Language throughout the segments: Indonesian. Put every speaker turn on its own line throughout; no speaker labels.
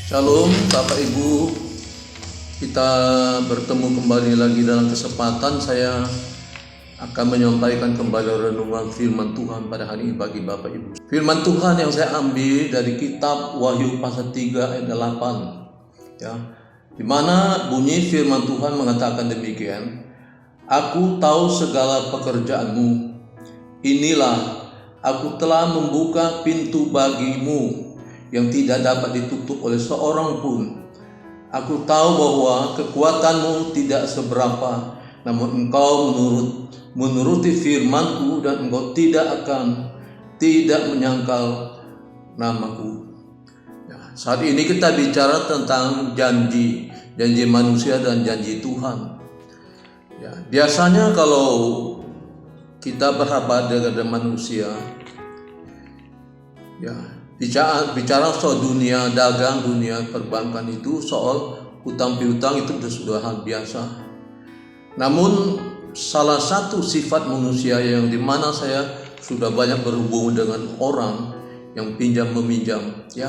Shalom Bapak Ibu, kita bertemu kembali lagi dalam kesempatan saya akan menyampaikan kembali renungan firman Tuhan pada hari ini bagi Bapak Ibu. Firman Tuhan yang saya ambil dari kitab Wahyu pasal 3 ayat 8 ya, di mana bunyi firman Tuhan mengatakan demikian, "Aku tahu segala pekerjaanmu, inilah aku telah membuka pintu bagimu yang tidak dapat ditutup oleh seorang pun. Aku tahu bahwa kekuatanmu tidak seberapa, namun engkau menuruti firmanku dan engkau tidak menyangkal namaku." Ya, saat ini kita bicara tentang janji manusia dan janji Tuhan. Ya, biasanya kalau kita berhadapan dengan manusia, ya, bicara soal dunia dagang, dunia perbankan, itu soal hutang piutang itu sudah hal biasa. Namun salah satu sifat manusia yang dimana saya sudah banyak berhubungan dengan orang yang pinjam meminjam, ya,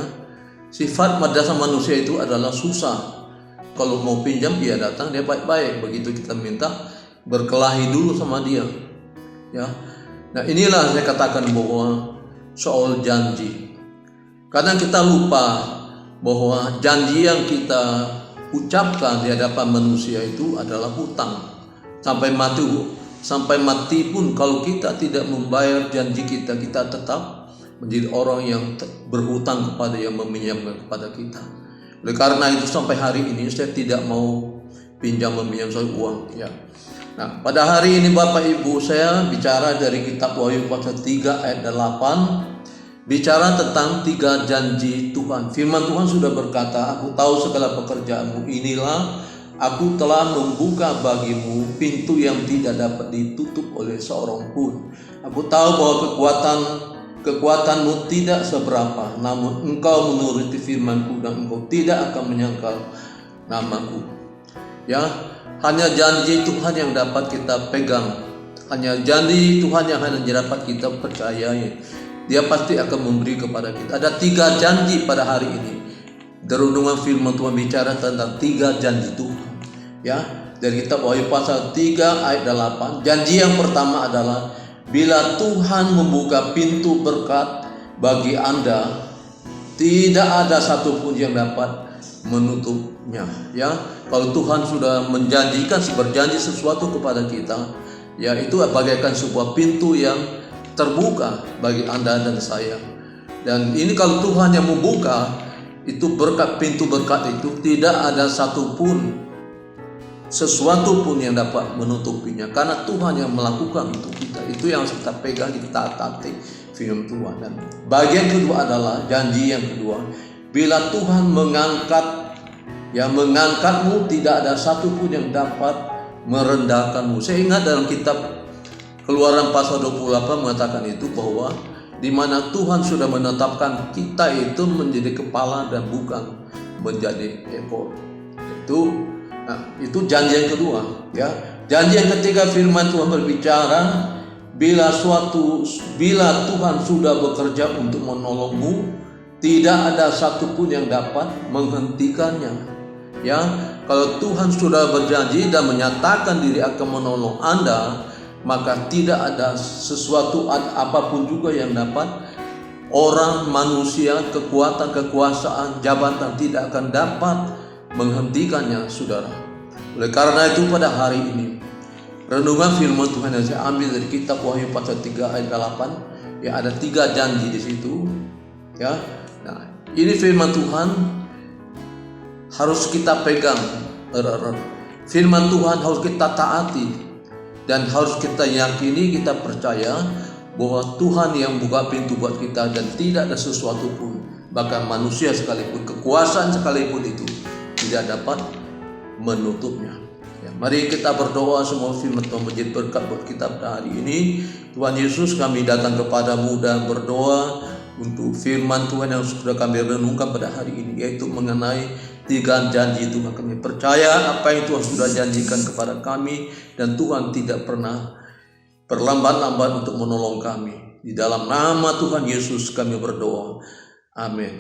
sifat dasar manusia itu adalah susah. Kalau mau pinjam dia datang, dia baik-baik. Begitu kita minta, berkelahi dulu sama dia, ya. Nah, inilah saya katakan bahwa soal janji. Karena kita lupa bahwa janji yang kita ucapkan di hadapan manusia itu adalah hutang. Sampai mati pun kalau kita tidak membayar janji kita, kita tetap menjadi orang yang berhutang kepada yang meminjamkan kepada kita. Oleh karena itu sampai hari ini saya tidak mau meminjam soal uang, ya. Nah, pada hari ini Bapak Ibu, saya bicara dari kitab Wahyu pasal 3 ayat 8. Bicara tentang 3 janji Tuhan. Firman Tuhan sudah berkata, "Aku tahu segala pekerjaanmu, inilah aku telah membuka bagimu pintu yang tidak dapat ditutup oleh seorang pun. Aku tahu bahwa kekuatanmu tidak seberapa, namun engkau menuruti firmanku dan engkau tidak akan menyangkal namaku." Ya, hanya janji Tuhan yang dapat kita pegang. Hanya janji Tuhan yang hanya dapat kita percayai. Dia pasti akan memberi kepada kita. Ada 3 janji pada hari ini. Renungan firman Tuhan bicara tentang 3 janji Tuhan, ya. Dari kitab Wahyu pasal 3 ayat 8. Janji yang pertama adalah, bila Tuhan membuka pintu berkat bagi Anda, tidak ada satupun yang dapat menutupnya, ya. Kalau Tuhan sudah berjanji sesuatu kepada kita, ya, itu bagaikan sebuah pintu yang terbuka bagi Anda dan saya. Dan ini kalau Tuhan yang membuka itu pintu berkat itu, tidak ada sesuatu pun yang dapat menutupinya, karena Tuhan yang melakukan untuk kita. Itu yang kita pegang, kita taati firman Tuhan. Dan bagian kedua adalah janji yang kedua, bila Tuhan mengangkatmu, tidak ada satupun yang dapat merendahkanmu. Saya ingat dalam kitab Keluaran pasal 28 mengatakan itu, bahwa di mana Tuhan sudah menetapkan kita itu menjadi kepala dan bukan menjadi ekor. Itu janji yang kedua, ya. Janji yang ketiga, firman Tuhan berbicara, bila Tuhan sudah bekerja untuk menolongmu, tidak ada satupun yang dapat menghentikannya. Ya, kalau Tuhan sudah berjanji dan menyatakan diri akan menolong Anda, maka tidak ada sesuatu apapun juga yang dapat, orang, manusia, kekuatan, kekuasaan, jabatan tidak akan dapat menghentikannya, saudara. Oleh karena itu pada hari ini, renungan firman Tuhan yang saya ambil dari kitab Wahyu pasal 3 ayat 8, ya, ada 3 janji di situ, ya. Nah, ini firman Tuhan harus kita pegang erat-erat. Firman Tuhan harus kita taati. Dan harus kita yakini, kita percaya bahwa Tuhan yang buka pintu buat kita, dan tidak ada sesuatu pun, bahkan manusia sekalipun, kekuasaan sekalipun, itu tidak dapat menutupnya. Ya, mari kita berdoa, semua firman Tuhan menjadi berkat buat kita pada hari ini. Tuhan Yesus, kami datang kepadamu dan berdoa untuk firman Tuhan yang sudah kami renungkan pada hari ini, yaitu mengenai 3 janji Tuhan. Kami percaya apa yang Tuhan sudah janjikan kepada kami, dan Tuhan tidak pernah berlambat-lambat untuk menolong kami. Di dalam nama Tuhan Yesus kami berdoa. Amin.